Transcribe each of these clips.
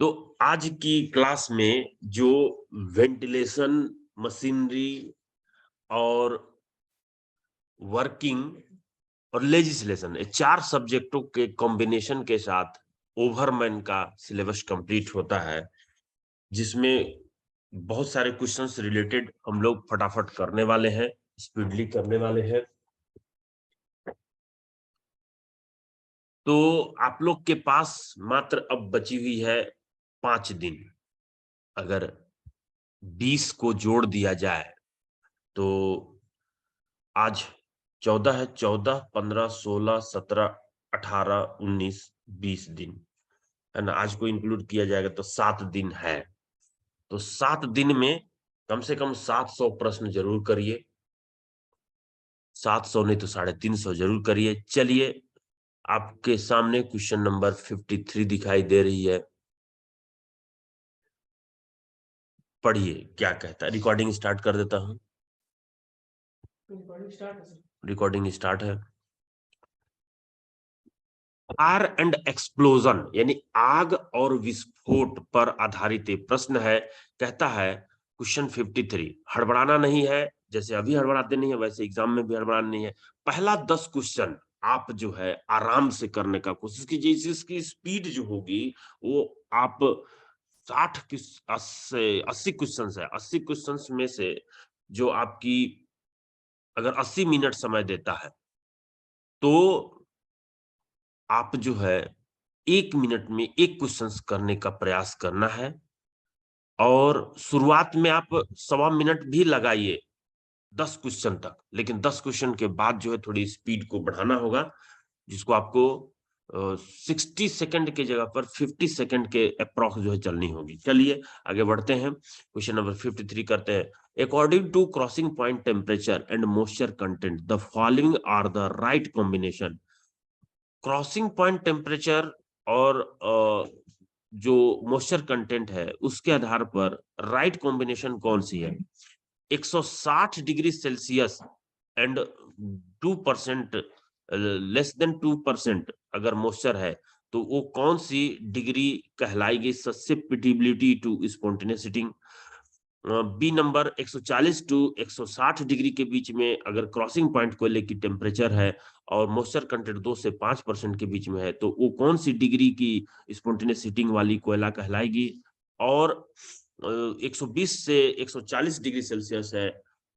तो आज की क्लास में जो वेंटिलेशन मशीनरी और वर्किंग और लेजिस्लेशन ये चार सब्जेक्टों के कॉम्बिनेशन के साथ ओवरमैन का सिलेबस कंप्लीट होता है, जिसमें बहुत सारे क्वेश्चंस रिलेटेड हम लोग फटाफट करने वाले हैं, स्पीडली करने वाले हैं। तो आप लोग के पास मात्र अब बची हुई है 5 दिन। अगर 20 को जोड़ दिया जाए तो आज 14 है, 14, 15, 16, 17, 18, 19, 20 दिन है ना। आज को इंक्लूड किया जाएगा तो 7 दिन है। तो 7 दिन में कम से कम 700 प्रश्न जरूर करिए। 700 नहीं तो 350 जरूर करिए। चलिए, आपके सामने क्वेश्चन नंबर 53 दिखाई दे रही है, पढ़िए क्या कहता है। रिकॉर्डिंग स्टार्ट कर देता हूँ। रिकॉर्डिंग स्टार्ट है। फायर एंड एक्सप्लोजन यानी आग और विस्फोट पर आधारित एक प्रश्न है। कहता है क्वेश्चन 53, हड़बड़ाना नहीं है, जैसे अभी हड़बड़ाते नहीं है वैसे एग्जाम में भी हड़बड़ाना नहीं है। पहला 10 क्वेश्चन आप जो है आराम से करने का कोशिश कीजिए। इसकी स्पीड जो होगी वो आप 80 क्वेश्चन है। 80 क्वेश्चन में से जो आपकी अगर 80 मिनट समय देता है तो आप जो है 1 मिनट में 1 क्वेश्चन करने का प्रयास करना है। और शुरुआत में आप 1.25 मिनट भी लगाइए 10 क्वेश्चन तक, लेकिन 10 क्वेश्चन के बाद जो है थोड़ी स्पीड को बढ़ाना होगा, जिसको आपको 60 सेकंड के जगह पर 50 सेकंड के अप्रॉक्स जो है चलनी होगी। चलिए आगे बढ़ते हैं, क्वेश्चन नंबर 53 करते हैं। According to crossing point temperature and moisture content the following are the right combination. Crossing point temperature और जो मॉइस्चर कंटेंट है उसके आधार पर राइट कॉम्बिनेशन कौन सी है। 160 degree Celsius and 2% less than 2% अगर मॉइस्चर है तो वो कौन सी डिग्री कहलाएगी susceptibility to spontaneous heating. B number 140 to 160 degree के बीच में अगर क्रॉसिंग पॉइंट कोयले की टेम्परेचर है और मॉइस्चर कंटेंट 2 से 5% के बीच में है तो वो कौन सी डिग्री की स्पॉन्टेनियस हीटिंग वाली कोयला कहलाएगी। और 120 से 140 डिग्री सेल्सियस है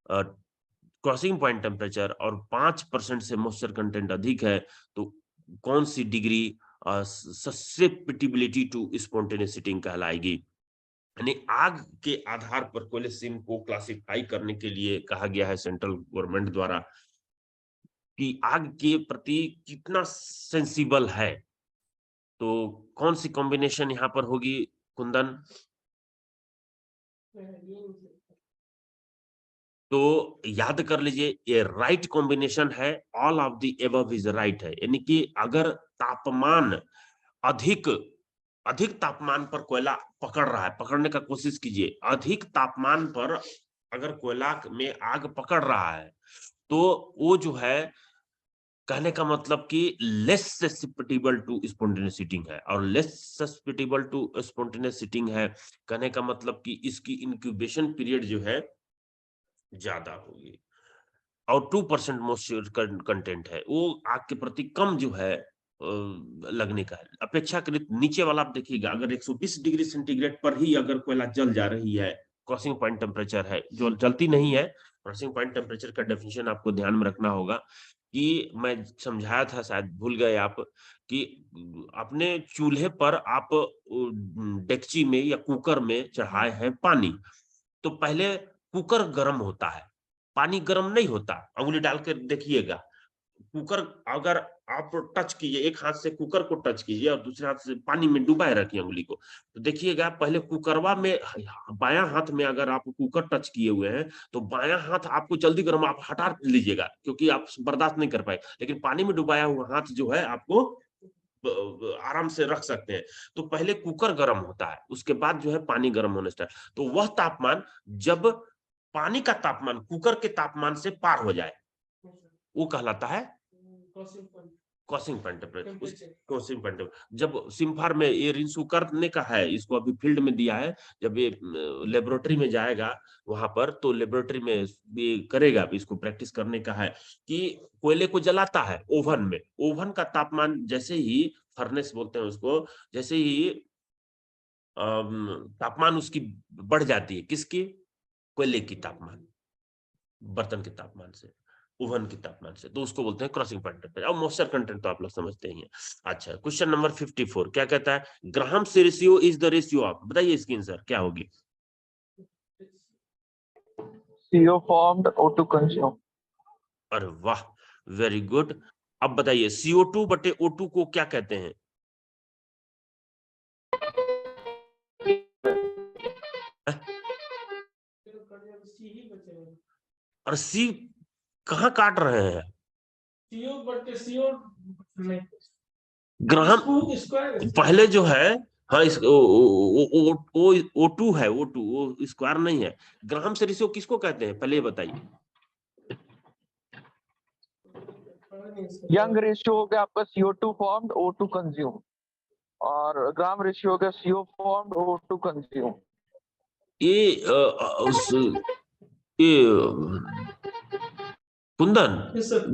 क्रॉसिंग पॉइंट टेम्परेचर और 5% से मॉइस्चर कंटेंट अधिक है तो कौन सी degree susceptibility to spontaneous heating कहलाएगी। यानी आग के आधार पर कोलेसिन को क्लासिफाई करने के लिए कहा गया है सेंट्रल गवर्नमेंट द्वारा कि आग के प्रति कितना सेंसिबल है। तो कौन सी कॉम्बिनेशन यहाँ पर होगी कुंदन। तो याद कर लीजिए ये राइट कॉम्बिनेशन है, all of the above is right है। यानी कि अगर तापमान अधिक अधिक तापमान पर कोयला पकड़ रहा है, पकड़ने का कोशिश कीजिए। अधिक तापमान पर अगर कोयला में आग पकड़ रहा है तो वो जो है कहने का मतलब कि less susceptible to spontaneous heating है। और less susceptible to spontaneous heating है कहने का मतलब कि इसकी इंक्यूबेशन पीरियड जो है ज्यादा होगी। और 2% मॉइस्चर कंटेंट है वो आग के प्रति कम जो है लगने का है। अपेक्षाकृत नीचे वाला आप देखिएगा, अगर 120 डिग्री सेंटीग्रेड पर ही अगर कोयला जल जा रही है, क्रॉसिंग पॉइंट टेम्परेचर है जो जलती नहीं है। क्रॉसिंग पॉइंट टेम्परेचर का डेफिनेशन आपको ध्यान में रखना होगा कि मैं समझाया था, शायद भूल गए आप, कि अपने चूल्हे पर आप डेगची में या कुकर में चढ़ाए हैं पानी, तो पहले कुकर गर्म होता है, पानी गर्म नहीं होता। अंगुली डाल के देखिएगा, कुकर अगर आप टच कीजिए, एक हाथ से कुकर को टच कीजिए और दूसरे हाथ से पानी में डुबाए रखिए अंगुली को, तो देखिएगा पहले कुकरवा में बायां हाथ में अगर आप कुकर टच किए हुए हैं तो बायां हाथ आपको जल्दी गर्म, आप हटा लीजिएगा क्योंकि आप बर्दाश्त नहीं कर पाए। लेकिन पानी में डुबाया हुआ हाथ जो है आपको आराम से रख सकते हैं। तो पहले कुकर गर्म होता है, उसके बाद जो है पानी गर्म होने स्टार्ट। तो वह तापमान जब पानी का तापमान कुकर के तापमान से पार हो जाए वो कहलाता है crossing point temperature, crossing point जब सिम्फार में ये रिंसू करने का है, इसको अभी फील्ड में दिया है, जब ये लेबोरेटरी में जाएगा वहां पर, तो लेबोरेटरी में ये करेगा, इसको प्रैक्टिस करने का है कि कोयले को जलाता है ओवन में, ओवन का तापमान जैसे ही, फर्नेस बोलते हैं उसको, जैसे ही तापमान उसकी बढ़ जाती है, किसकी, कोयले की तापमान, बर्तन के तापमान से, ओवन के तापमान से, तो उसको बोलते हैं क्रॉसिंग पॉइंट टेम्परेचर। अब मॉइस्चर कंटेंट तो आप लोग समझते ही हैं। अच्छा, क्वेश्चन नंबर 54 क्या कहता है, Graham's ratio is the ratio of, बताइए इसकी आंसर क्या होगी। CO formed, O2 consumed. अरे वाह, वेरी गुड। अब बताइए CO2 बटे O2 को क्या कहते हैं। और सी कहाँ काट रहे हैं, ग्राहम पहले जो है, हाँ इस O2 है, O2 वो स्क्वायर नहीं है। ग्राहम्स रेशियो किसको कहते हैं, पहले ये बताइए। यंग रेशियो हो गया आपका CO2 formed, O2 consumed. और ग्राम रेशियो हो गया CO formed, O2 consumed. ये ये कुंदन,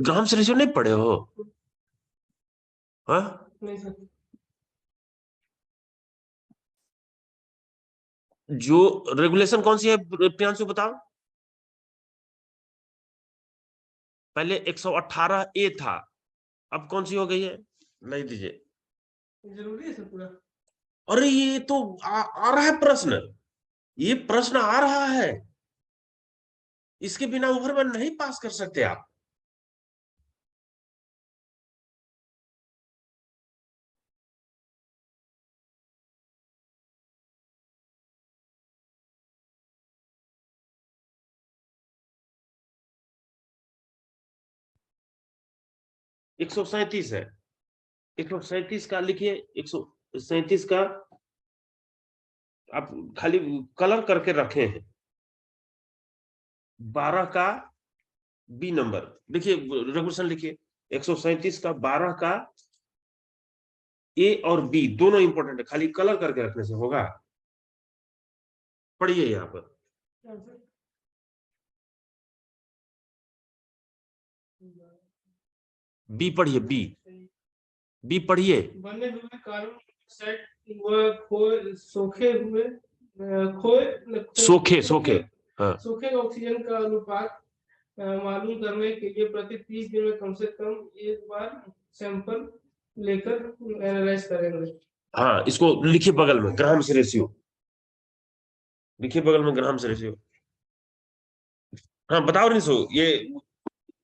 ग्राहम्स रेशियो नहीं पढ़े हो, हाँ? जो रेगुलेशन कौन सी है प्रियांशु बताओ। पहले 118A था, अब कौन सी हो गई है, नहीं दीजिए। जरूरी है पूरा। अरे ये तो आ रहा है प्रश्न, ये प्रश्न आ रहा है, इसके बिना ओवरमैन नहीं पास कर सकते आप। एक 137 है, 137 का लिखिए, 137 का आप खाली कलर करके रखे हैं, 12 का बी नंबर देखिए, रेगुलेशन लिखिए, 137 का 12 का ए और बी दोनों इंपॉर्टेंट है, खाली कलर करके रखने से होगा। पढ़िए यहाँ पर, बी पढ़िए, बी पढ़िए। बने हुए कार्बन सेट सोखे हुए सोखे हाँ, सोखे ऑक्सीजन का अनुपात मालूम करने के लिए प्रति 30 दिन में कम से कम एक बार सैंपल लेकर एनालाइज करेंगे। हाँ, इसको लिखिए बगल में, ग्राहम्स रेशियो लिखिए बगल में, ग्राहम्स रेशियो। हाँ बताओ रिंसो, ये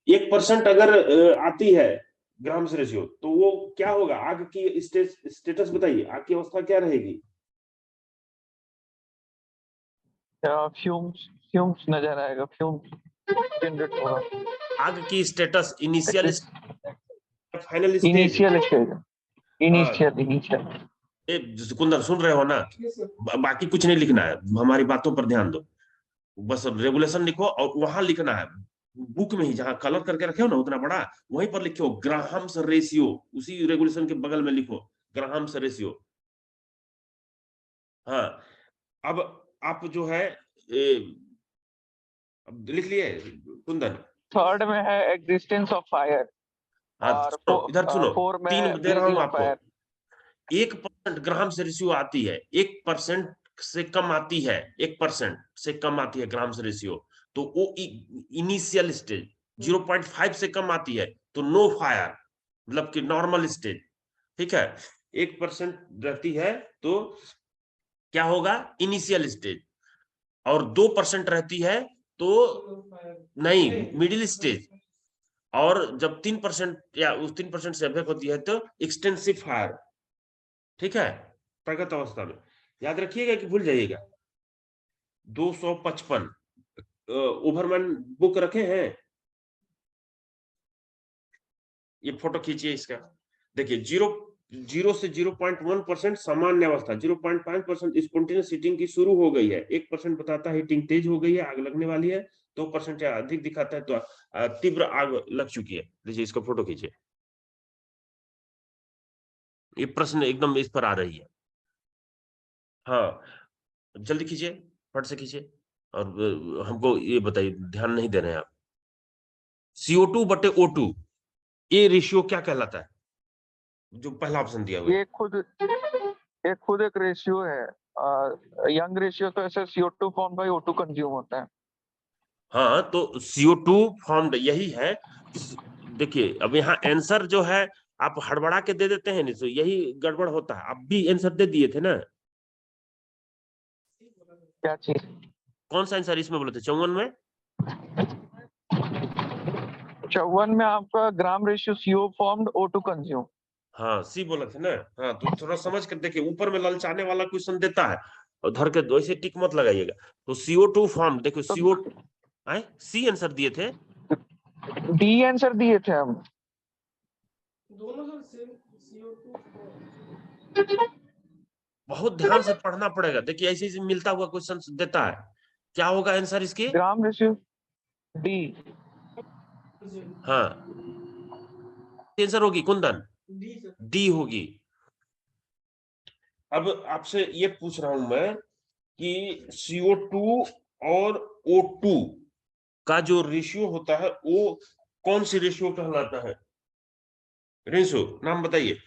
1% अगर आती है ग्राहम्स रेशियो, तो वो क्या होगा, आग की स्टेटस बताइए, आग की अवस्था क्या रहेगी। फ्यूम्स नजर आएगा, फ्यूम्स जनरेट होगा। आग की status initial, final stage, initial stage, initial. Kundan सुन रहे हो ना, बाकी कुछ नहीं लिखना है, हमारी बातों पर ध्यान दो, बस रेगुलेशन लिखो, और वहां लिखना है बुक में ही, जहां कलर करके रखे हो ना उतना बड़ा, वहीं पर लिखो ग्राहम्स रेशियो, उसी रेगुलेशन के बगल में लिखो ग्राहम्स रेशियो। हाँ, अब आप जो है अब लिख लिए कुंदन। थर्ड में है एग्जिस्टेंस ऑफ फायर, हाँ और सुनो, इधर सुनो, 4 में 3 दे रहा हूं आपको। फायर। 1% ग्राहम्स रेशियो आती है, 1% से कम आती है, 1% से कम आती है ग्राहम्स रेशियो, तो वो इनिशियल स्टेज, 0.5 से कम आती है तो नो फायर, मतलब कि नॉर्मल स्टेज, ठीक है। 1% रहती है तो क्या होगा, इनिशियल स्टेज, और 2% रहती है तो नहीं, मिडिल स्टेज, और जब 3% या उस 3% से अधिक होती है तो एक्सटेंसिव फायर, ठीक है, प्रगत अवस्था में। याद रखिएगा कि भूल जाइएगा। 255 ओवरमैन बुक रखे हैं, ये फोटो खींचिए इसका, देखिए 0 से 0.1% सामान्य अवस्था, 0.5% स्पॉन्टेनियस हीटिंग की शुरू हो गई है, 1% बताता है हीटिंग तेज हो गई है, आग लगने वाली है, 2% या अधिक दिखाता है तो तीव्र आग लग चुकी है। देखिए इसका फोटो खींचिए। ये प्रश्न एकदम इस पर आ रही है। हाँ, जल्दी कीजिए, फट से कीजिए। और हमको ये बताइए, ध्यान नहीं दे रहे हैं आप। CO2 बटे O2, ये रेशियो क्या कहलाता है, जो पहला ऑप्शन दिया हुआ है? ये खुद एक रेशियो है। यंग रेशियो तो ऐसे CO2 form by O2 consume होता है। हाँ, तो CO2 फॉर्म्ड यही है। देखिए, अब यहाँ आंसर जो है आप हड़बड़ा के दे देते हैं, नहीं तो यही गड़बड़ होता है। आप भी आंसर दे दिए थे ना? क्या चीज? कौन सा आंसर इसमें बोले थे, 54 में? 54 में आपका gram ratio CO formed O2 consume. हाँ, सी बोला थे ना? हाँ, तो थोड़ा समझ कर देखिए, ऊपर में ललचाने वाला क्वेश्चन देता है और धर के वैसे टिक मत लगाइएगा। तो CO2 फॉर्म, देखो तो CO, आए सी आंसर दिए थे। डी आंसर दिए थे हम। दोनों सर CO2 बहुत ध्यान से पढ़ना पड़ेगा। देखिए, ऐसे ऐसे मिलता हुआ क्वेश्चन देता है। क्या होगा आंसर इसके? ग्राम रेशियो डी। हाँ, आंसर होगी कुंदन, डी सर। डी होगी। अब आपसे ये पूछ रहा हूं मैं कि CO2 और O2 का जो रेशियो होता है वो कौन सी रेशियो कहलाता है? रेशो नाम बताइए।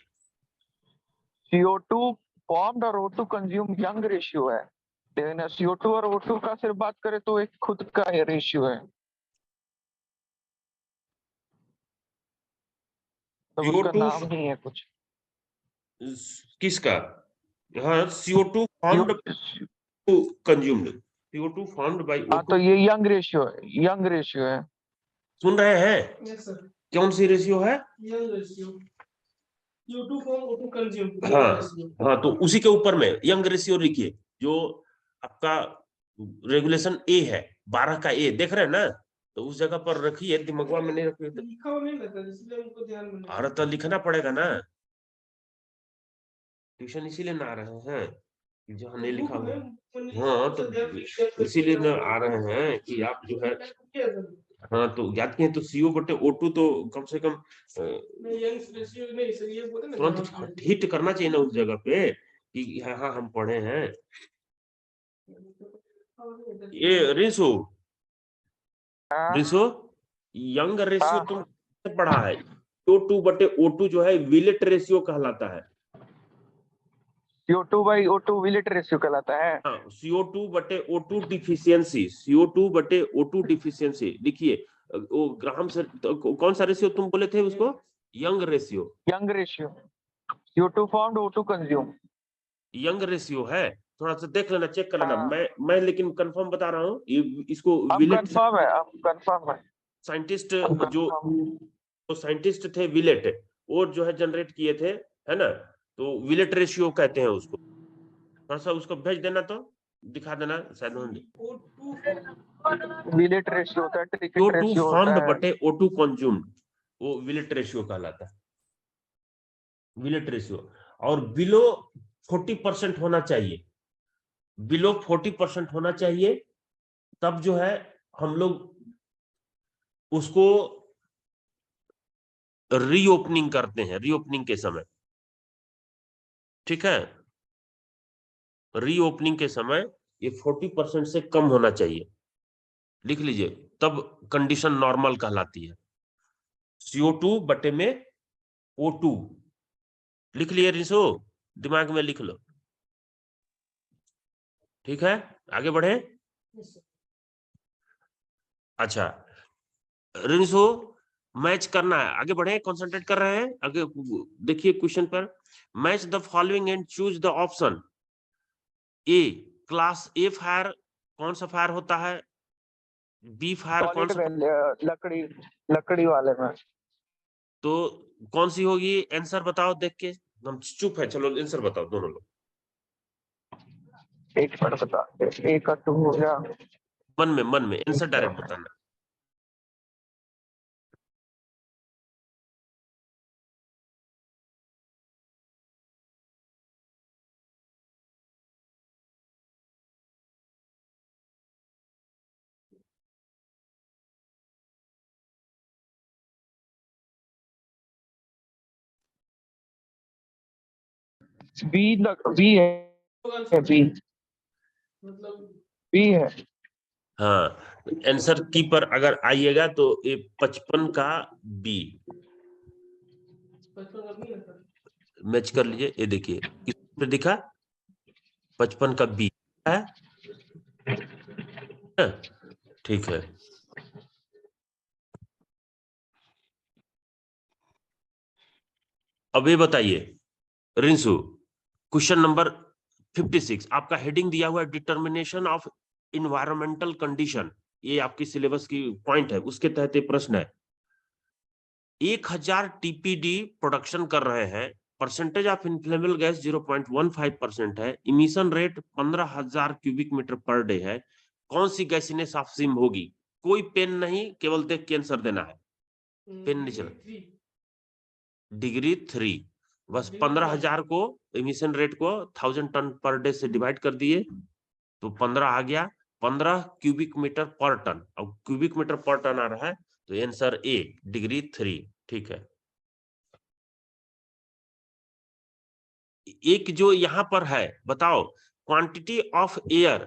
CO2 फॉर्म्ड और O2 कंज्यूम यंग रेशियो है, लेकिन CO2 और O2 का सिर्फ बात करें तो एक खुद का रेशियो है, तो उसका CO2 नाम नहीं है कुछ। किसका? हाँ, CO2 formed consumed, CO2 formed by हाँ, तो O2। ये यंग रेशियो है, यंग रेशियो है। सुन रहे हैं? Yes sir. कौन सी रेशियो है? Young ratio CO2 form O2 consume. हाँ, हाँ, तो उसी के ऊपर में यंग रेशियो लिखिए, जो आपका रेगुलेशन ए है, 12 का ए देख रहे हैं ना? तो उस जगह पर रखिए, दिमाग में नहीं रखिए तो। लिखा हुआ नहीं रहता, इसलिए हमको ध्यान में नहीं। अरे तो लिखना पड़ेगा ना, ट्यूशन इसीलिए ना आ रहे हैं कि जहाँ नहीं लिखा हुआ है। हाँ, तो इसीलिए ना आ रहे हैं कि आप जो है, हाँ, तो याद किए तो CO बटे O2 तो कम से कम तुरंत हिट करना चाहिए ना उस जगह पे कि हाँ हाँ हम पढ़े हैं। ये रिंसो, हाँ रिंसो, यंग रेशियो हाँ। तुम पढ़ा है? O2 बटे O2 जो है विलेट रेशियो कहलाता है। CO2 बाई O2 विलेट रेशियो कहलाता है। हाँ, CO2 बटे O2 डिफिशियंसी, CO2 बटे O2 डिफिशियंसी लिखिए। वो ग्राम से तो कौन सा रेशियो तुम बोले थे उसको? Young ratio. Young ratio CO2 formed O2 consume. Young ratio है, थोड़ा सा देख लेना, चेक कर लेना। हाँ, मैं लेकिन कंफर्म बता रहा हूँ, इसको अब विलेट कंफर्म है, अब कंफर्म है, साइंटिस्ट, अब जो कंफर्म। तो साइंटिस्ट थे विलेट, वो जो है जनरेट किए थे, है ना? तो विलेट रेशियो कहते हैं उसको। थोड़ा सा उसको भेज देना, तो दिखा देना शायद होंगे। विलेट रेशियो होता है, ट्रिकेट CO2 रेशियो होता फॉर्म्ड है। बटे O2 कंज्यूम्ड, वो विलेट रेशियो कहलाता है, विलेट रेशियो। और बिलो 40% होना चाहिए, बिलो 40% होना चाहिए, तब जो है हम लोग उसको रीओपनिंग करते हैं, रीओपनिंग के समय, ठीक है? रीओपनिंग के समय ये 40% से कम होना चाहिए, लिख लीजिए, तब कंडीशन नॉर्मल कहलाती है। CO2 बटे में O2, लिख लिए रिसो? दिमाग में लिख लो, ठीक है? आगे बढ़े। अच्छा, रिंसो, मैच करना है, आगे बढ़े, कंसंट्रेट कर रहे हैं आगे। देखिए क्वेश्चन पर, match the following and choose the option. A, class A fire कौन सा फायर होता है? बी फायर कौन सॉलिड सा? लकड़ी, लकड़ी वाले में। तो कौन सी होगी आंसर बताओ देख के। हम चुप है, चलो आंसर बताओ दोनों लोग। एक पर बता, एक का 2 हो गया। मन में आंसर डायरेक्ट बताना। बी है बी मतलब बी है। हाँ, आंसर की पर अगर आइएगा तो ये 55 का बी 55 का भी है सर। मैच कर लीजिए। ये देखिए किस पे दिखा, 55 का बी है। हाँ, ठीक है। अब ये बताइए रिंसु, क्वेश्चन नंबर 56 आपका हेडिंग दिया हुआ है डिटर्मिनेशन ऑफ इन्वायरमेंटल कंडीशन। ये आपकी सिलेबस की पॉइंट है, उसके तहत ये प्रश्न है। 1000 टीपीडी प्रोडक्शन कर रहे हैं, परसेंटेज ऑफ इनफ्लेमेबल गैस 0.15% है, emission rate 15,000 cubic metre per day है, कौन सी गैसीनेस ऑफ सिम होगी? कोई पेन नहीं, केवल देख के आंसर देना है। पेन नहीं चला। डिग्री 3, बस 15,000 को इमिशन रेट को 1000 टन पर डे से डिवाइड कर दिए तो 15 आ गया। 15 क्यूबिक मीटर पर टन, अब क्यूबिक मीटर पर टन आ रहा है तो आंसर ए डिग्री 3। ठीक है। एक जो यहां पर है, बताओ क्वांटिटी ऑफ एयर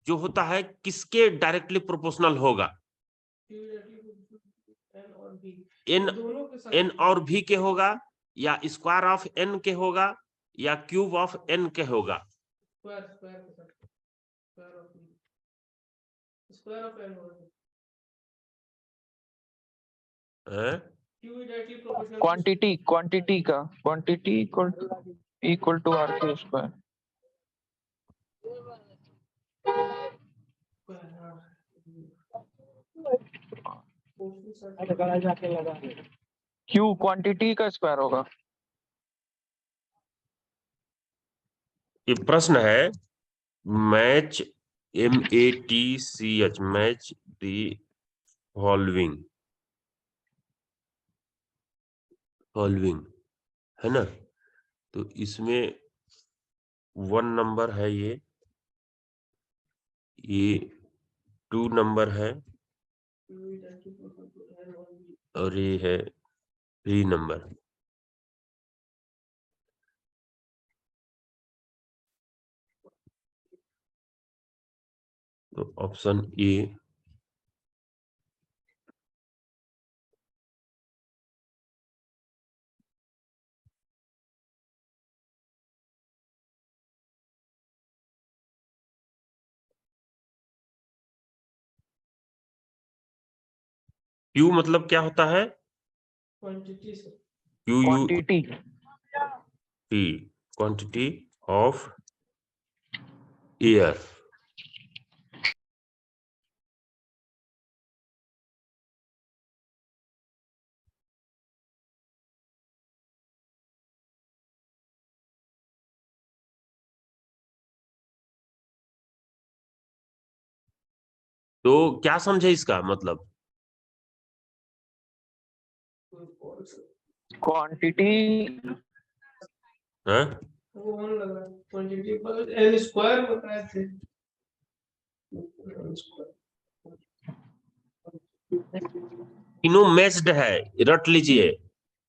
जो होता है किसके डायरेक्टली प्रोपोर्शनल होगा? एन और बी एन, दोनों के साथ एन और भी के होगा, या स्क्वायर ऑफ एन के होगा, या क्यूब ऑफ एन के होगा? स्क्वायर स्क्वायर के साथ square of B square of N होगा। हैं? Q directly proportional quantity equal to R के स्क्वायर। क्यू क्वांटिटी का स्क्वायर होगा। ये प्रश्न है, match MATCH match the following है ना। तो इसमें 1 नंबर है, ये 2 नंबर है, और ये है 3 नंबर। तो ऑप्शन ए क्यू मतलब क्या होता है? क्वांटिटी से Q U quantity T, quantity of air. तो क्या समझे इसका मतलब? क्वांटिटी हाँ? वो होने लगा क्वांटिटी पर एन स्क्वायर बताए थे। तीनों मैच्ड है, रट लीजिए,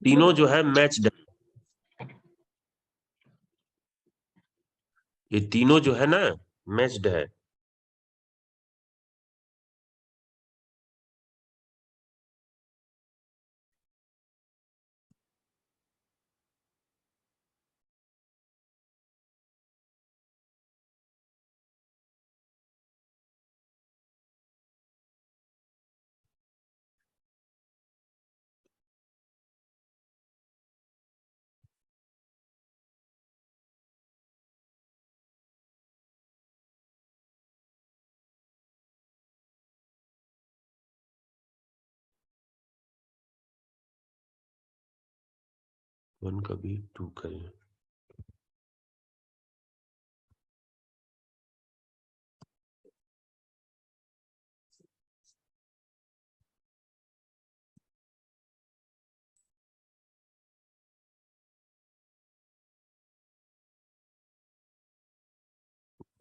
तीनों जो है मैच्ड है। ये तीनों जो है ना मैच्ड है। वन का भी 2 करें।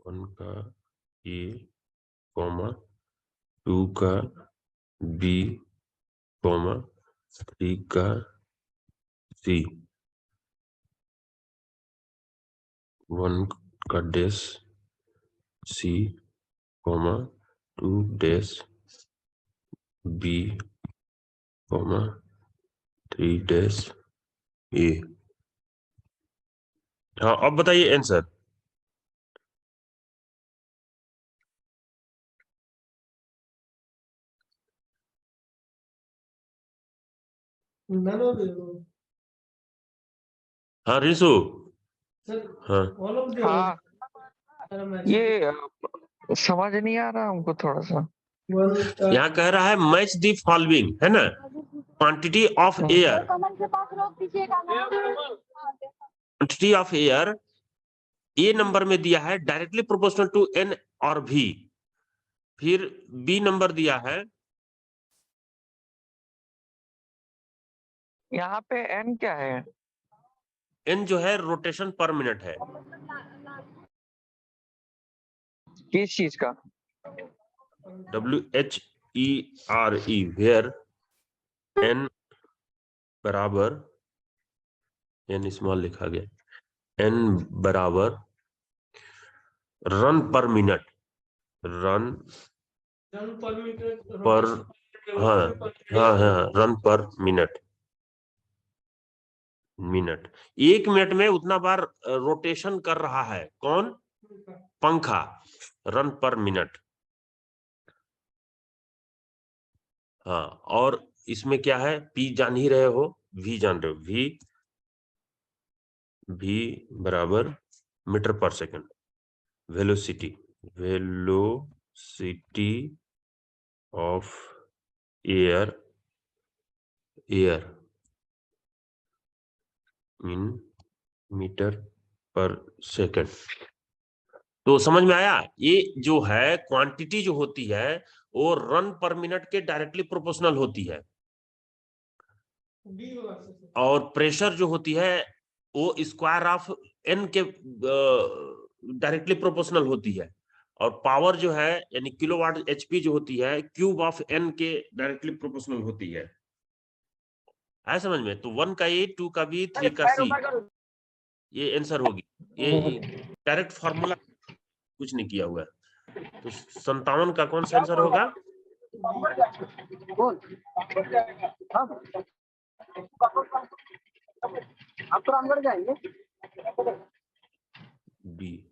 वन का ए कॉमा 2 का बी कॉमा 3 का सी। 1 का dash C comma 2 dash B comma 3 dash A. हाँ, अब बताइए आंसर। None of them. हाँ रिशु। Sir, हाँ all of them हाँ are matching. ये समझ नहीं आ रहा हमको थोड़ा सा। One star. यहाँ कह रहा है मैच दी फॉलोइंग, है ना, quantity of air, quantity of air A number में दिया है डायरेक्टली प्रोपोर्शनल टू एन और भी, फिर बी नंबर दिया है, यहाँ पे एन क्या है? एन जो है रोटेशन पर मिनट है। किस चीज का? WHERE वेयर एन बराबर, एन स्मॉल लिखा गया, एन बराबर रन पर minute, run Run per meter. पर, हाँ हाँ हाँ रन पर मिनट, मिनट 1 मिनट में उतना बार रोटेशन कर रहा है कौन? पंखा, रन पर मिनट। हाँ, और इसमें क्या है, पी जान ही रहे हो, वी जान रहे हो, वी बराबर metre per second, velocity, velocity of air, air in metre per second. तो समझ में आया, ये जो है क्वांटिटी जो होती है वो रन पर मिनट के डायरेक्टली प्रोपोर्शनल होती है, D होगा sir. और प्रेशर जो होती है वो स्क्वायर ऑफ एन के डायरेक्टली प्रोपोर्शनल होती है, और पावर जो है यानी किलोवाट एचपी जो होती है क्यूब ऑफ एन के डायरेक्टली प्रोपोर्शनल होती है। आया समझ में? तो 1 का ए, 2 का बी, 3 का सी, ये आंसर होगी। ये डायरेक्ट फॉर्मूला कुछ नहीं किया हुआ है। तो 57 का कौन सा आंसर होगा? आप तो अंदर जाएंगे। बी।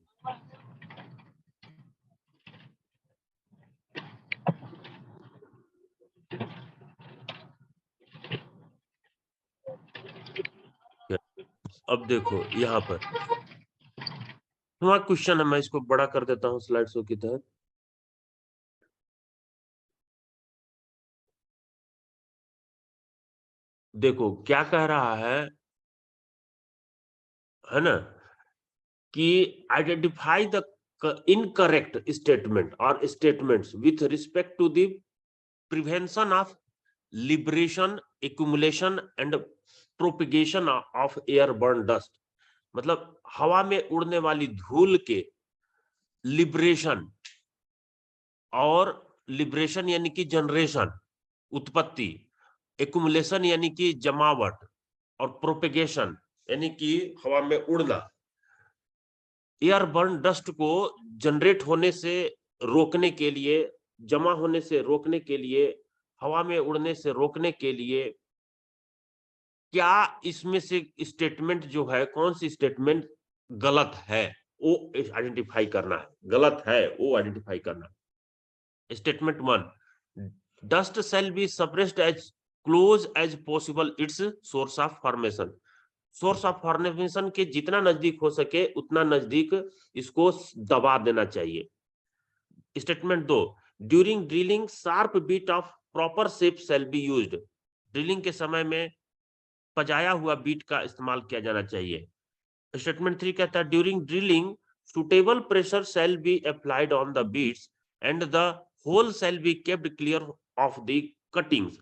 अब देखो यहाँ पर तुम्हारा क्वेश्चन है, मैं इसको बड़ा कर देता हूँ स्लाइड शो की तरह। देखो क्या कह रहा है ना, कि आइडेंटिफाई द इनकरेक्ट स्टेटमेंट और statements with respect to the prevention of liberation, accumulation and propagation of airborne dust. मतलब हवा में उड़ने वाली धूल के लिबरेशन, और लिबरेशन यानी कि जनरेशन, उत्पत्ति, एक्यूमुलेशन यानी कि जमावट, और प्रोपेगेशन यानी कि हवा में उड़ना। एयरबर्न डस्ट को जनरेट होने से रोकने के लिए, जमा होने से रोकने के लिए, हवा में उड़ने से रोकने के लिए क्या इसमें से स्टेटमेंट जो है, कौन सी स्टेटमेंट गलत है वो आइडेंटिफाई करना है, गलत है वो आइडेंटिफाई करना है। Statement 1, dust shall be suppressed as close as possible its source of formation. Source of formation के जितना नजदीक हो सके उतना नजदीक इसको दबा देना चाहिए। Statement 2, during drilling sharp bit of proper shape shall be used. Drilling के समय में पजाया हुआ बीट का इस्तेमाल किया जाना चाहिए। स्टेटमेंट 3 कहता है during drilling suitable pressure shall be applied on the bits and the hole shall be kept clear of the cuttings.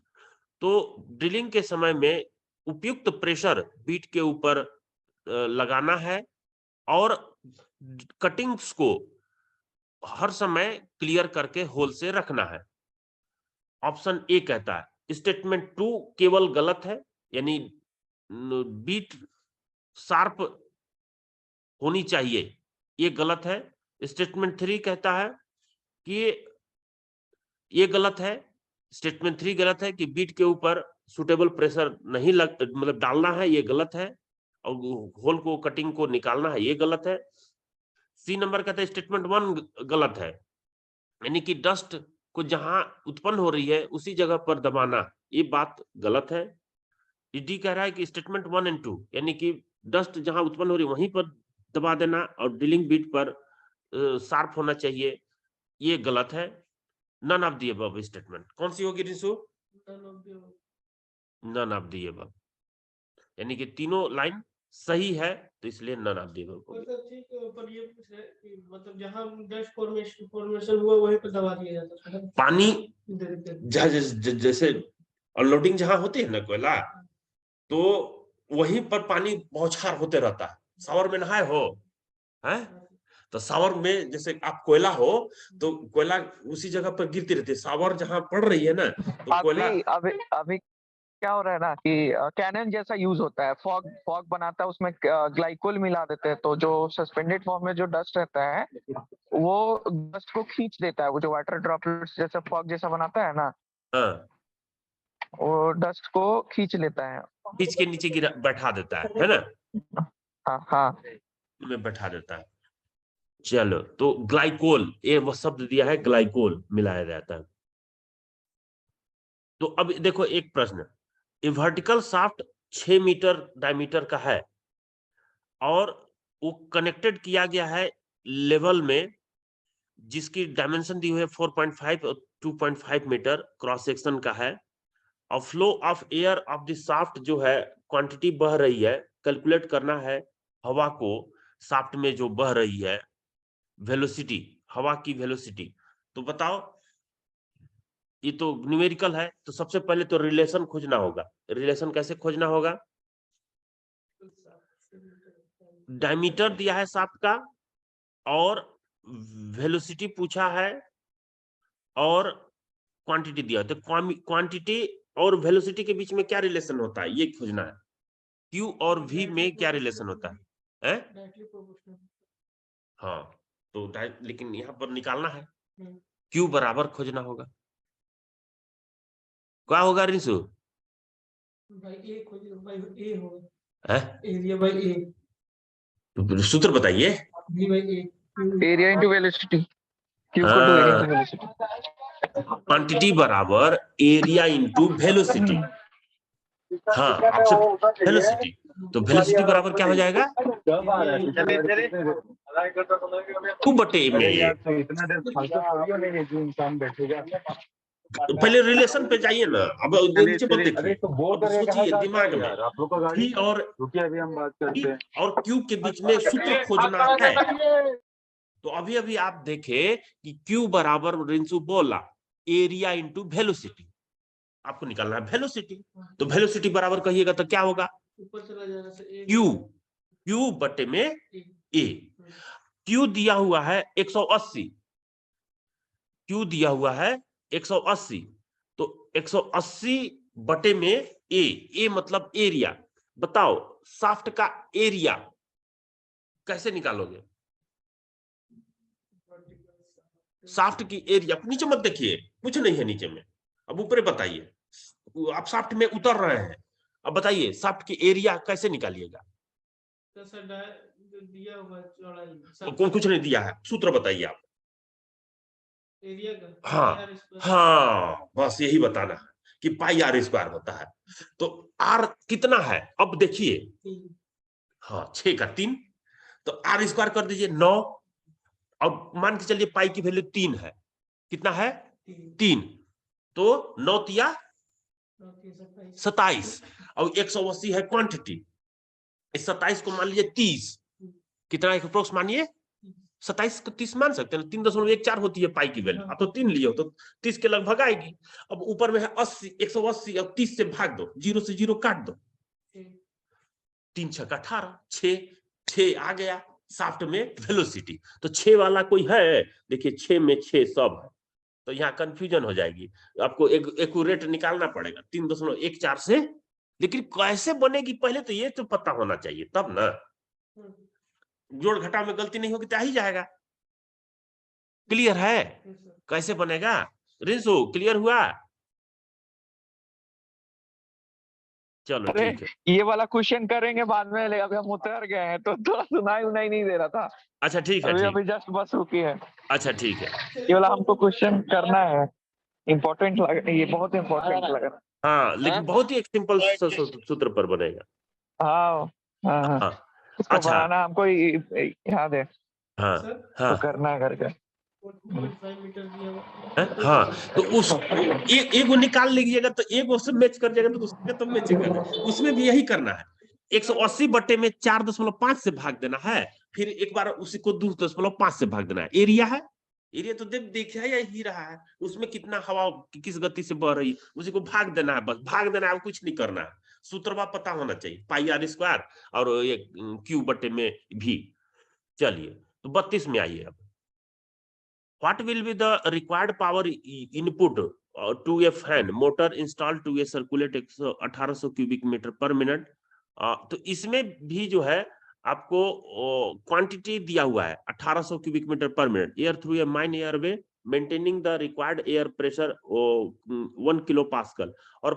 तो ड्रिलिंग के समय में उपयुक्त प्रेशर बीट के ऊपर लगाना है, और कटिंग्स को हर समय क्लियर करके होल से रखना है। ऑप्शन ए कहता है स्टेटमेंट 2 केवल गलत है, यानी बीट शार्प होनी चाहिए, ये गलत है। स्टेटमेंट 3 कहता है कि ये गलत है, स्टेटमेंट 3 गलत है कि बीट के ऊपर सुटेबल प्रेशर नहीं मतलब डालना है, ये गलत है। और होल को कटिंग को निकालना है, ये गलत है। सी नंबर कहता है स्टेटमेंट 1 गलत है, यानी कि डस्ट को जहां उत्पन्न हो रही है उसी जगह पर दबाना, ये बात गलत है। डी कह रहा है कि स्टेटमेंट 1 एंड 2 यानी कि डस्ट जहां उत्पन्न हो रही है वहीं पर दबा देना और ड्रिलिंग बीट पर शार्प होना चाहिए, ये गलत है। None of the above statement कौन सी होगी रिंसू? नन ऑफ दी अबव, यानी कि तीनों लाइन सही है, तो इसलिए नन ऑफ दी अबव होगी। मतलब ठीक है, पर ये पूछ रहे हैं कि मतलब जहां डस्ट फॉर्मेशन हुआ वहीं पे दबा दिया जाता है पानी धीरे-धीरे। जैसे अनलोडिंग जहां होती है ना कोयला, तो वहीं पर पानी बौछार होते रहता है। शावर में नहाए हो हैं, तो शावर में जैसे आप कोयला हो तो कोयला उसी जगह पर गिरती रहती है। शावर जहां पड़ रही है ना, तो कोयला अभी क्या हो रहा है ना कि कैनन जैसा यूज होता है, फॉग बनाता है, उसमें ग्लाइकोल मिला देते हैं, तो जो सस्पेंडेड फॉर्म में जो डस्ट रहता है वो डस्ट को खींच देता है, वो जो वाटर ड्रॉपलेट्स जैसा फॉग जैसा बनाता है ना, हाँ, वो डस्ट को खींच लेता है। खींच के नीचे गिरा बैठा देता है ना, हाँ हाँ, में बैठा देता है। चलो, तो ग्लाइकोल, ये वो शब्द दिया है, ग्लाइकोल मिलाया जाता है। तो अब देखो एक प्रश्न, ये वर्टिकल शाफ्ट 6 मीटर डायमीटर का है और वो कनेक्टेड किया गया है लेवल में, जिसकी डायमेंशन दी हुई है 4.5 और 2.5 मीटर क्रॉस सेक्शन का है, और flow of air of the shaft जो है क्वांटिटी बह रही है, कैलकुलेट करना है हवा को शाफ्ट में जो बह रही है वेलोसिटी, हवा की वेलोसिटी। तो बताओ, ये तो न्यूमेरिकल है, तो सबसे पहले तो रिलेशन खोजना होगा। रिलेशन कैसे खोजना होगा? डायमीटर दिया है शाफ्ट का और वेलोसिटी पूछा है और क्वांटिटी दिया है, तो क्वांटिटी और वेलोसिटी के बीच में क्या रिलेशन होता है ये खोजना है। Q और V में क्या रिलेशन होता है? हाँ, तो लेकिन यहाँ पर निकालना है, Q बराबर खोजना होगा। क्या होगा रिंसु? भाई ए खोज भाई ए होगा है? एरिया बाय ए, तो सूत्र बताइए। B by A, area into velocity, Q हाँ, को to area into velocity. Quantity बराबर एरिया इंटू वेलोसिटी। हाँ, आपसे वेलोसिटी, तो वेलोसिटी बराबर क्या हो जाएगा? 2/a में। पहले रिलेशन पे जाइए ना, अब नीचे मत देखिए, अब सोचिए दिमाग में V और Q के बीच में सूत्र खोजना है। तो अभी अभी आप देखे कि Q बराबर रिंसु बोला एरिया इंटू वेलोसिटी, आपको निकालना है वेलोसिटी, तो वेलोसिटी बराबर कहिएगा तो क्या होगा? ऊपर चला जाने से Q बटे में A। Q दिया हुआ है 180, Q दिया हुआ है 180, तो 180 बटे में A मतलब एरिया। बताओ शाफ्ट का एरिया कैसे निकालोगे? शाफ्ट की एरिया, नीचे मत देखिए, कुछ नहीं है नीचे में, अब ऊपर बताइए। आप शाफ्ट में उतर रहे हैं, अब बताइए शाफ्ट की एरिया कैसे निकालिएगा? तो सर दिया हुआ चौड़ाई कौन कुछ नहीं दिया है, सूत्र बताइए आप। एरिया का हाँ हाँ, बस यही बताना है कि पाई आर स्क्वायर होता है। तो आर कितना है अब देखिए, हाँ 6 का 3, तो आर स्क्वायर कर दीजिए 9। अब मान के चलिए पाई की वैल्यू 3 है, कितना है? 3, तो 9 तिया 27, और 180 है क्वांटिटी, इस 27 को मान लीजिए 30, कितना अप्रोक्स मानिए 27 को 30 मान सकते हैं, 3.14 होती है पाई की वैल्यू, आप तो 3 लिए हो तो 30 के लगभग आएगी। अब ऊपर में है 80, 180, अब 30 से भाग दो, 0 से 0 काट दो, 3 6 18, 6 आ गया शाफ्ट में वेलोसिटी। तो 6 वाला कोई है? देखिए 6 में 6 सब है, तो यहाँ कंफ्यूजन हो जाएगी, आपको एक्यूरेट निकालना पड़ेगा 3.14 से। लेकिन कैसे बनेगी पहले तो ये तो पता होना चाहिए तब ना। जोड़ घटाव में गलती नहीं होगी तो आ ही जाएगा। क्लियर है? Yes, sir. कैसे बनेगा? रिंसू क्लियर हुआ? चलो अरे ठीक है। ये वाला क्वेश्चन करेंगे बाद में, अभी हम उतर गए हैं तो थोड़ा सुनाई उनाई नहीं दे रहा था। अच्छा ठीक है, अभी ठीक। अभी जस्ट बस रुकी है। अच्छा ठीक है। ये वाला हमको क्वेश्चन करना है, इम्पोर्टेंट लग, ये बहुत इम्पोर्टेंट लग रहा हाँ लेकिन बहुत ही एक सिंपल सूत्र पर बनेगा। है। हाँ हाँ हाँ, हाँ इसको अच्छा। बनाना हमको याद है, हाँ Sir, तो हाँ करना है करके। 4.5 मीटर दिया हुआ है? हाँ तो उस एक वो निकाल लीजिएगा तो एक उससे मैच कर जाएगा तो उसके तो मैच करेगा। उसमें भी यही करना है, 180 बटे में 4.5 से भाग देना है, फिर एक बार उसी को 2.5 से भाग देना है। एरिया है, एरिया तो देखा ही रहा है, उसमें कितना हवा किस गति से बह रही है, उसी को भाग देना है, बस भाग देना है, कुछ नहीं करना है। सूत्रवा पता होना चाहिए, पाई आर स्क्वायर और ये क्यू बटे में भी। चलिए तो 32 में आइए अब। What will be the required power input to a fan motor installed to a circulate 1800 cubic meter per minute? तो इसमें भी जो है आपको क्वांटिटी दिया हुआ है 1800 cubic metre per minute, air through a mine airway maintaining the required air pressure 1 kilo pascal, और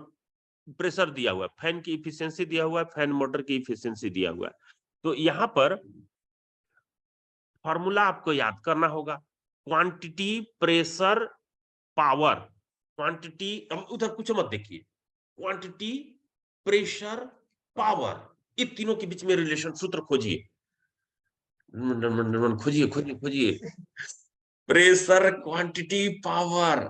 प्रेशर दिया हुआ है, फैन की इफिशियंसी दिया हुआ है, फैन मोटर की इफिशियंसी दिया हुआ है। तो यहाँ पर फॉर्मूला आपको याद करना होगा, क्वांटिटी प्रेशर पावर। क्वांटिटी, अब उधर कुछ मत देखिए, क्वांटिटी प्रेशर पावर, ये तीनों के बीच में रिलेशन सूत्र खोजिए, खोजिए खोजिए खोजिए। प्रेशर क्वांटिटी पावर,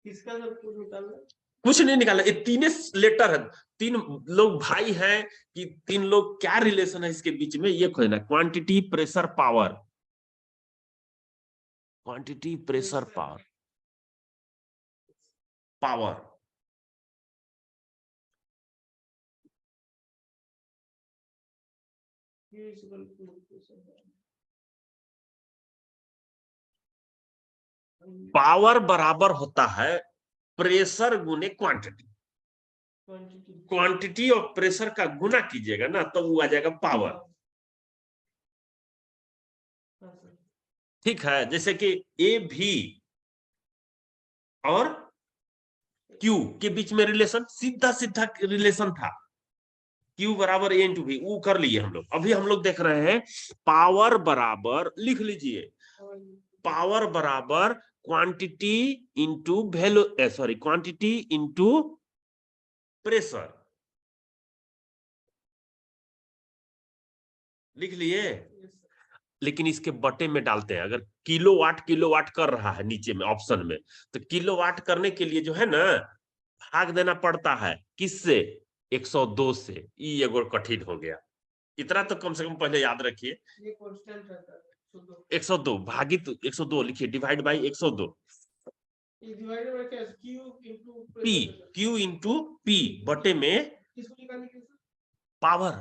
किसका सब कुछ निकालना है? कुछ नहीं निकाला, ये तीन लेटर है, तीन लोग भाई हैं कि तीन लोग, क्या रिलेशन है इसके बीच में, ये खोजना। Quantity pressure power, quantity pressure power, power Q is equal to power बराबर होता है प्रेशर गुने क्वांटिटी। quantity. क्वांटिटी और प्रेशर का गुना कीजिएगा ना तो वो आ जाएगा पावर। हाँ, sir. ठीक है, जैसे कि ए भी और क्यू के बीच में रिलेशन सीधा सीधा रिलेशन था, क्यू बराबर ए इंटू भी, वो कर लिए हम लोग। अभी हम लोग देख रहे हैं पावर बराबर, लिख लीजिए, पावर बराबर quantity into value, sorry quantity into pressure, लिख लिए। Yes, sir. लेकिन इसके बटे में डालते हैं, अगर किलोवाट कर रहा है नीचे में ऑप्शन में, तो किलोवाट करने के लिए जो है ना भाग देना पड़ता है, किससे? 102 से। ये एगो कठिन हो गया, इतना तो कम से कम पहले याद रखिए। ये कांस्टेंट रहता है, शुद्ध। 102 भागित 102 लिखिए, डिवाइड बाई 102, ये डिवाइडेड बाय क्या है? Q into P, Q into P बटे में किसको निकालने के लिए सर? पावर,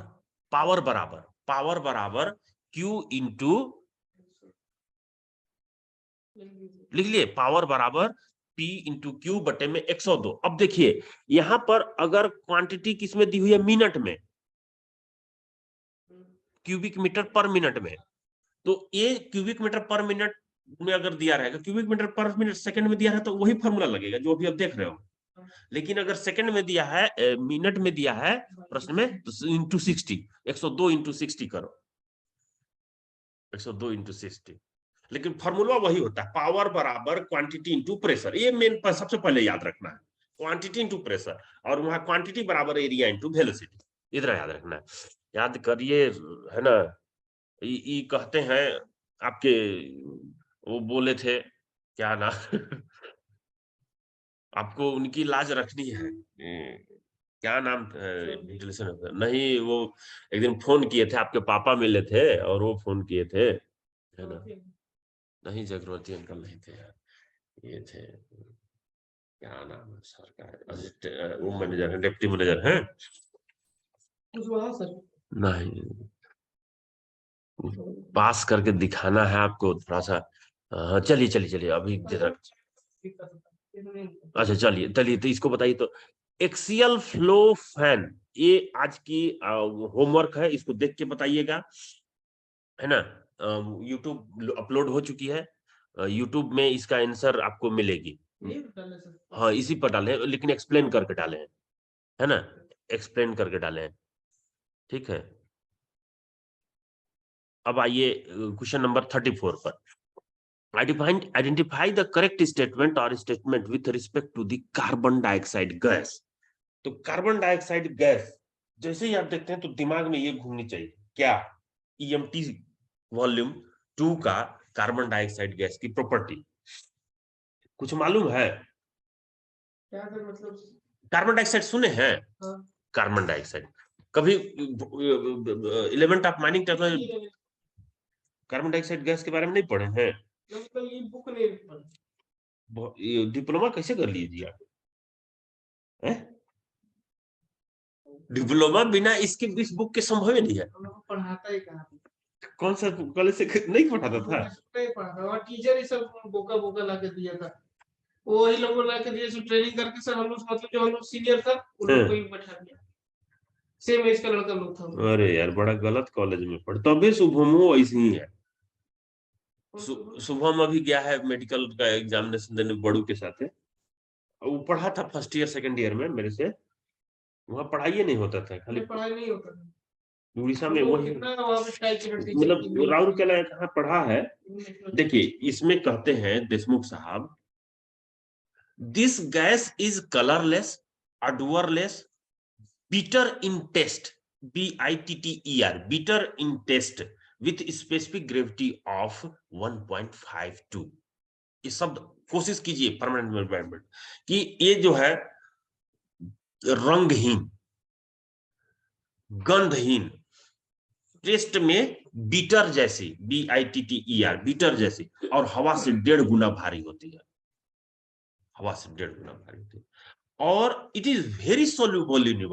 पावर बराबर क्यू इंटू, लिख लिए, पावर बराबर P इंटू क्यू बटे में 102। अब देखिए यहां पर अगर क्वांटिटी किसमें दी हुई है? मिनट में, क्यूबिक मीटर पर मिनट में, तो ये क्यूबिक मीटर पर मिनट में अगर दिया रहेगा, cubic metre per minute second में दिया है तो वही फॉर्मूला लगेगा जो अभी आप देख रहे हो। लेकिन अगर सेकंड में दिया है, मिनट में दिया है प्रश्न में, तो इंटू 60, 102 इंटू 60 करो, 102 इंटू 60। लेकिन फॉर्मूला वही होता है, पावर बराबर क्वांटिटी इंटू प्रेशर, ये मेन सबसे पहले याद रखना है, क्वांटिटी इंटू प्रेशर, और वहां क्वांटिटी बराबर एरिया इंटू वेलोसिटी, इतना याद रखना है। याद करिए, है ना। ये कहते हैं आपके, वो बोले थे क्या ना आपको उनकी लाज रखनी है, क्या नाम नहीं, वो एक दिन फोन किए थे, आपके पापा मिले थे और वो फोन किए थे, है ना। नहीं चक्रवर्ती अंकल नहीं थे यार, ये थे, क्या नाम है सर का, वो मैनेजर है, डिप्टी मैनेजर है। कुशवाहा सर। नहीं, पास करके दिखाना है आपको थोड़ा सा। चलिए चलिए चलिए अभी अच्छा चलिए चलिए, तो इसको बताइए तो, एक्सियल फ्लो फैन, ये आज की होमवर्क है, इसको देख के बताइएगा। है ना। यूट्यूब अपलोड हो चुकी है, यूट्यूब में इसका आंसर आपको मिलेगी। यही डाले सर। हाँ इसी पर डाले हैं, लेकिन एक्सप्लेन करके डाले हैं, है ना, एक्सप्लेन करके डाले हैं, ठीक है। अब आइए क्वेश्चन नंबर 34 पर। आइडेंटिफाई द करेक्ट स्टेटमेंट और statement with respect to the carbon dioxide gas. तो कार्बन डाइऑक्साइड गैस जैसे ही आप देखते हैं तो दिमाग में ये घूमनी चाहिए, क्या ईएमटी वॉल्यूम 2 का कार्बन डाइऑक्साइड गैस की प्रॉपर्टी कुछ मालूम है? क्या सर मतलब? कार्बन डाइऑक्साइड सुने हैं? हाँ। कार्बन डाइऑक्साइड कभी 11th of mining carbon dioxide gas के बारे में नहीं पढ़े हैं? मतलब ये बुक नहीं पढ़ी। डिप्लोमा कैसे कर लीजिए आप? डिप्लोमा बिना इसके इस बुक के संभव ही नहीं है। हम लोग को पढ़ाता ही कहाँ? कौन सा कॉलेज से नहीं पढ़ाता था? नहीं पढ़ाता, और टीचर ही सब बोका बोका ला के दिया था, वही लोग को ला के दिया, सब ट्रेनिंग करके सर हम लोग मतलब जो हम लोग सीनियर था उन लोग को ही बैठा दिया, सेम एज का लड़का लोग था। अरे यार बड़ा गलत कॉलेज में पढ़, तभी शुभम ऐसे ही है। शुभम अभी गया है मेडिकल का एग्जामिनेशन देने बड़ू के साथ है, वो पढ़ा था फर्स्ट ईयर सेकंड ईयर में मेरे से, वहाँ पढ़ाई नहीं होता था, खाली पढ़ाई नहीं होता था उड़ीसा में वही, मतलब मतलब राउरकेला कहाँ पढ़ा है। देखिए इसमें कहते हैं देशमुख साहब, this gas is colourless, odorless, bitter in taste, bitter, bitter in taste with specific gravity of 1.52। ये शब्द कोशिश कीजिए परमानेंट एनवायरनमेंट कि ये जो है रंगहीन, गंधहीन, टेस्ट में बीटर जैसी, BITTER, बीटर जैसी, और हवा से 1.5 गुना भारी होती है, हवा से 1.5 गुना भारी होती है, और it is very soluble in